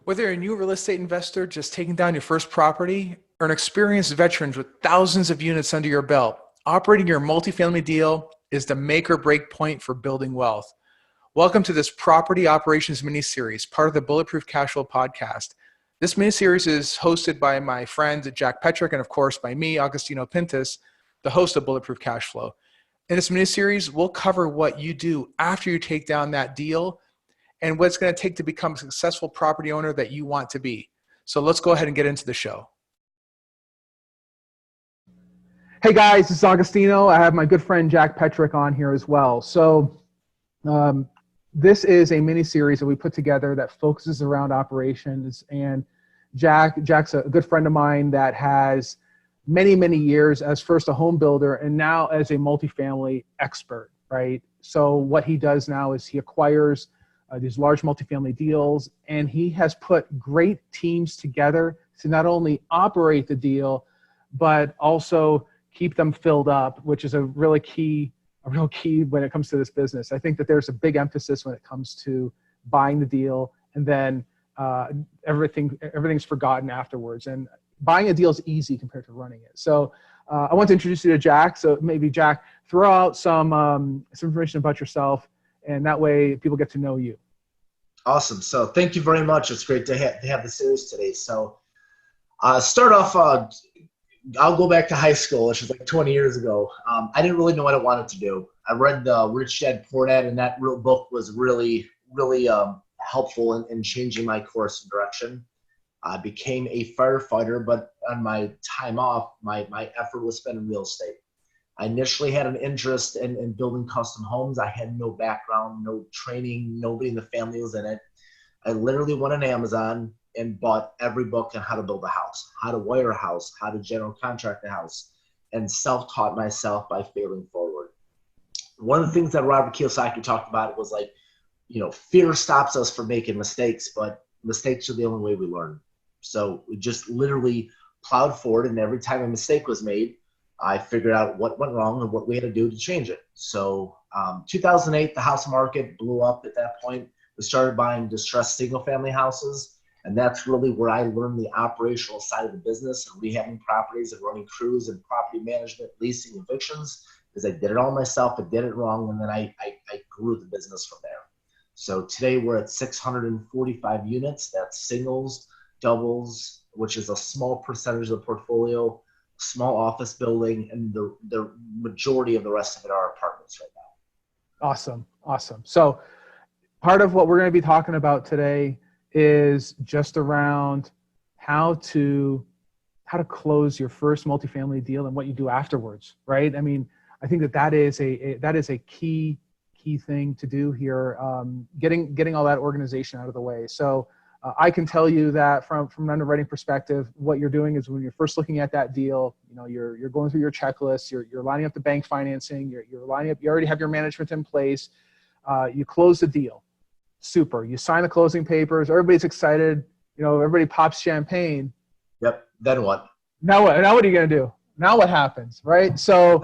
Whether you're a new real estate investor just taking down your first property or an experienced veteran with thousands of units under your belt, operating your multifamily deal is the make or break point for building wealth. Welcome to this Property Operations Miniseries, part of the Bulletproof Cashflow podcast. This miniseries is hosted by my friend Jack Petrick and, of course, by me, Agostino Pintus, the host of Bulletproof Cashflow. In this miniseries, we'll cover what you do after you take down that deal and what it's going to take to become a successful property owner that you want to be. So let's go ahead and get into the show. Hey guys, this is Agostino. I have my good friend Jack Petrick on here as well. So this is a mini series that we put together that focuses around operations. And Jack's a good friend of mine that has many years as first a home builder and now as a multifamily expert, right? So what he does now is he acquires these large multifamily deals, and he has put great teams together to not only operate the deal, but also keep them filled up, which is a real key when it comes to this business. I think that there's a big emphasis when it comes to buying the deal, and then everything's forgotten afterwards. And buying a deal is easy compared to running it. So I want to introduce you to Jack. So maybe Jack, throw out some information about yourself, and that way people get to know you. Awesome. So thank you very much. It's great to have the series today. So start off, I'll go back to high school, which was like 20 years ago. I didn't really know what I wanted to do. I read Rich Dad Poor Dad, and that real book was really helpful in changing my course and direction. I became a firefighter, but on my time off, my effort was spent in real estate. I initially had an interest in building custom homes. I had no background, no training, nobody in the family was in it. I literally went on Amazon and bought every book on how to build a house, how to wire a house, how to general contract a house, and self-taught myself by failing forward. One of the things that Robert Kiyosaki talked about was like, fear stops us from making mistakes, but mistakes are the only way we learn. So we just literally plowed forward, and every time a mistake was made, I figured out what went wrong and what we had to do to change it. So 2008, the house market blew up at that point. We started buying distressed single-family houses, and that's really where I learned the operational side of the business and rehabbing properties and running crews and property management, leasing, evictions, because I did it all myself. I did it wrong, and then I grew the business from there. So today we're at 645 units. That's singles, doubles, which is a small percentage of the portfolio, small office building, and the majority of the rest of it are apartments right now. Awesome. So part of what we're going to be talking about today is just around how to close your first multifamily deal and what you do afterwards, right? I mean, I think that is a key thing to do here, getting all that organization out of the way. So I can tell you that from an underwriting perspective, what you're doing is when you're first looking at that deal, you're going through your checklist, you're lining up the bank financing, you're lining up, you already have your management in place, you close the deal. Super. You sign the closing papers, everybody's excited, everybody pops champagne. Yep. Then what? Now what are you going to do? Now what happens, right? So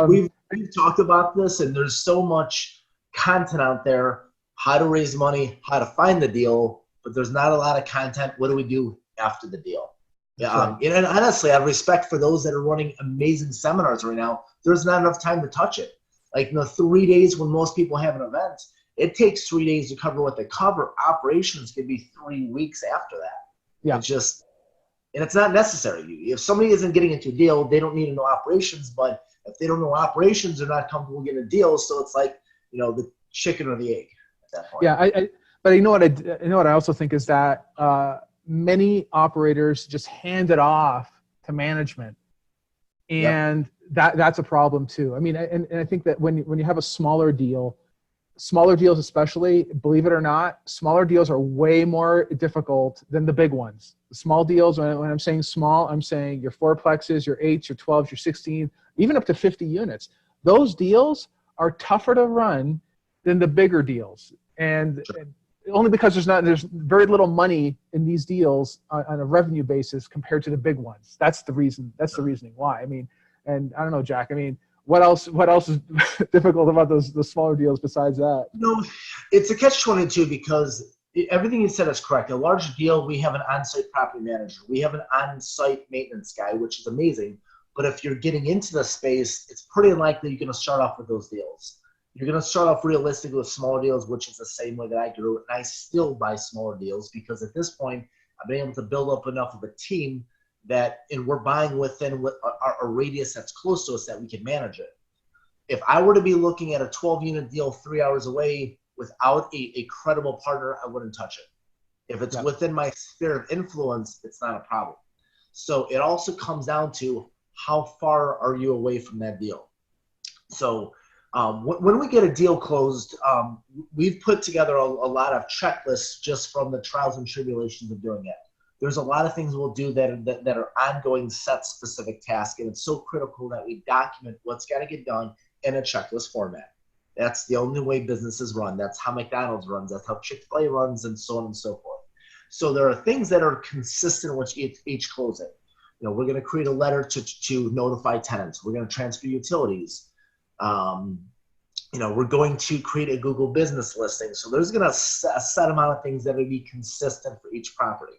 we've talked about this, and there's so much content out there, how to raise money, how to find the deal, but there's not a lot of content. What do we do after the deal? Yeah, and honestly, I have respect for those that are running amazing seminars right now. There's not enough time to touch it. Like 3 days when most people have an event, it takes 3 days to cover what they cover. Operations could be 3 weeks after that. Yeah. And it's not necessary. If somebody isn't getting into a deal, they don't need to know operations. But if they don't know operations, they're not comfortable getting a deal. So it's like, the chicken or the egg at that point. Yeah, but you know what I also think is that many operators just hand it off to management, and that's a problem too. I mean, and I think that when you have a smaller deals especially, believe it or not, smaller deals are way more difficult than the big ones. The small deals, when I'm saying small, I'm saying your fourplexes, your 8s, your 12s, your 16, even up to 50 units. Those deals are tougher to run than the bigger deals, and only because there's very little money in these deals on a revenue basis compared to the big ones. That's the reason. That's the reasoning why. I mean, and I don't know, Jack. I mean, what else is difficult about those smaller deals besides that? It's a catch-22 because Everything you said is correct. A large deal, we have an on-site property manager. We have an on-site maintenance guy, which is amazing. But if you're getting into the space, it's pretty unlikely you're going to start off with those deals. You're going to start off realistically with smaller deals, which is the same way that I grew. And I still buy smaller deals because at this point, I've been able to build up enough of a team and we're buying within a radius that's close to us that we can manage it. If I were to be looking at a 12-unit deal 3 hours away without a credible partner, I wouldn't touch it. If it's within my sphere of influence, it's not a problem. So it also comes down to how far are you away from that deal. So when we get a deal closed, we've put together a lot of checklists just from the trials and tribulations of doing it. There's a lot of things we'll do that are ongoing set specific tasks, and it's so critical that we document what's got to get done in a checklist format. That's the only way businesses run. That's how McDonald's runs. That's how Chick-fil-A runs, and so on and so forth. So there are things that are consistent with each closing. You know, we're going to create a letter to notify tenants. We're going to transfer utilities. You know, we're going to create a Google business listing. So there's going to a set amount of things that will be consistent for each property.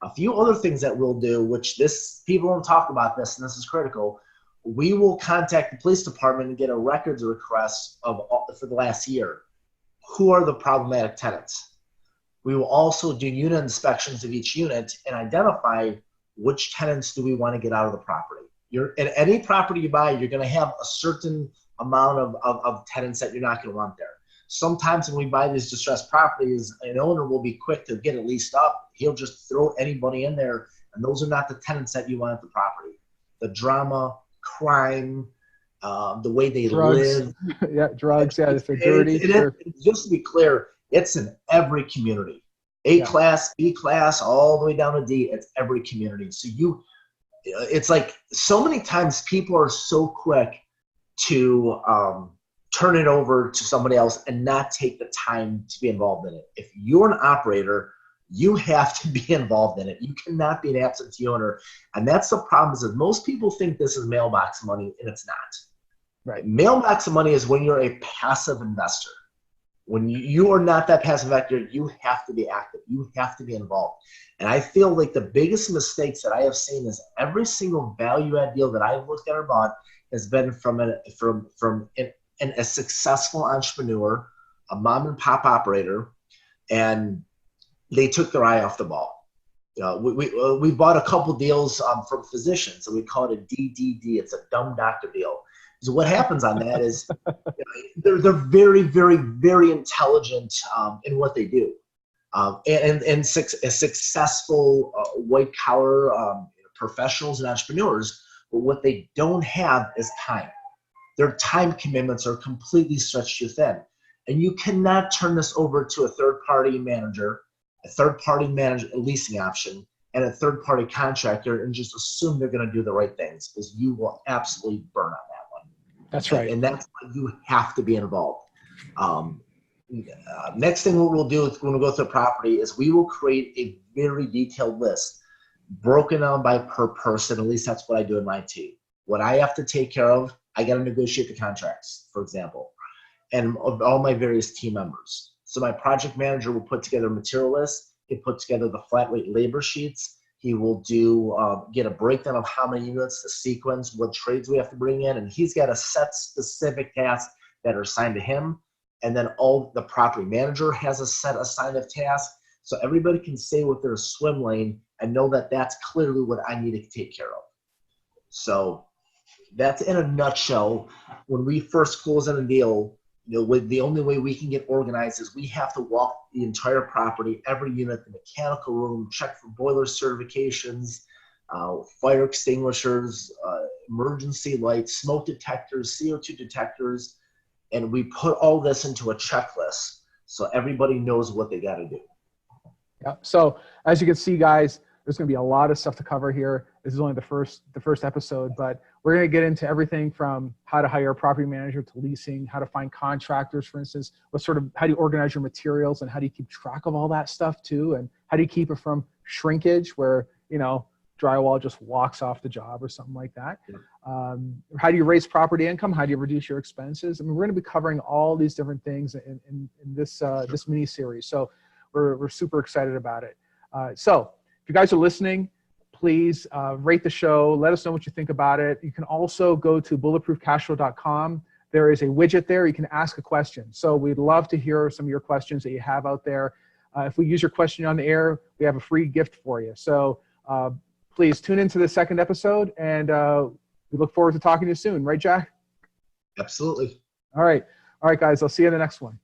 A few other things that we'll do, which people don't talk about this, and this is critical. We will contact the police department and get a records request for the last year. Who are the problematic tenants? We will also do unit inspections of each unit and identify which tenants do we want to get out of the property. At any property you buy, you're going to have a certain amount of tenants that you're not going to want there. Sometimes when we buy these distressed properties, an owner will be quick to get it leased up. He'll just throw anybody in there, and those are not the tenants that you want at the property. The drama, crime, the way they live. Yeah, drugs, if they're dirty. Just to be clear, it's in every community. A-class, B-class, all the way down to D, it's every community. So it's like so many times people are so quick to turn it over to somebody else and not take the time to be involved in it. If you're an operator, you have to be involved in it. You cannot be an absentee owner. And that's the problem, is that most people think this is mailbox money, and it's not. Right. Mailbox money is when you're a passive investor. When you are not that passive investor, you have to be active. You have to be involved. And I feel like the biggest mistakes that I have seen is every single value add deal that I've looked at or bought has been from a successful entrepreneur, a mom and pop operator, and they took their eye off the ball. We bought a couple deals from physicians, and we call it a DDD. It's a dumb doctor deal. So what happens on that is they're very, very, very intelligent in what they do, and successful white collar professionals and entrepreneurs. But what they don't have is time. Their time commitments are completely stretched too thin, and you cannot turn this over to a third-party manager, a leasing option, and a third-party contractor and just assume they're going to do the right things, because you will absolutely burn on that one. That's right. And that's why you have to be involved. Next thing we'll do when we go through a property is we will create a very detailed list broken down by per person. At least that's what I do in my team. What I have to take care of, I got to negotiate the contracts, for example, and of all my various team members. So my project manager will put together a material list. He'll put together the flat rate labor sheets. He will get a breakdown of how many units, the sequence, what trades we have to bring in, and he's got a set specific tasks that are assigned to him. And then the property manager has a set assigned of tasks, so everybody can stay with their swim lane and know that that's clearly what I need to take care of. So that's in a nutshell. When we first close on a deal, the only way we can get organized is we have to walk the entire property, every unit, the mechanical room, check for boiler certifications, fire extinguishers, emergency lights, smoke detectors, CO2 detectors, and we put all this into a checklist so everybody knows what they got to do. Yeah. So as you can see, guys, there's going to be a lot of stuff to cover here. This is only the first episode, but we're going to get into everything from how to hire a property manager to leasing, how to find contractors, for instance, how do you organize your materials, and how do you keep track of all that stuff too, and how do you keep it from shrinkage where drywall just walks off the job or something like that. Yeah. How do you raise property income? How do you reduce your expenses? I mean, we're going to be covering all these different things in this mini series. So we're super excited about it. So if you guys are listening, please rate the show. Let us know what you think about it. You can also go to bulletproofcashflow.com. There is a widget there. You can ask a question. So we'd love to hear some of your questions that you have out there. If we use your question on the air, we have a free gift for you. So please tune into the second episode, and we look forward to talking to you soon. Right, Jack? Absolutely. All right. All right, guys. I'll see you in the next one.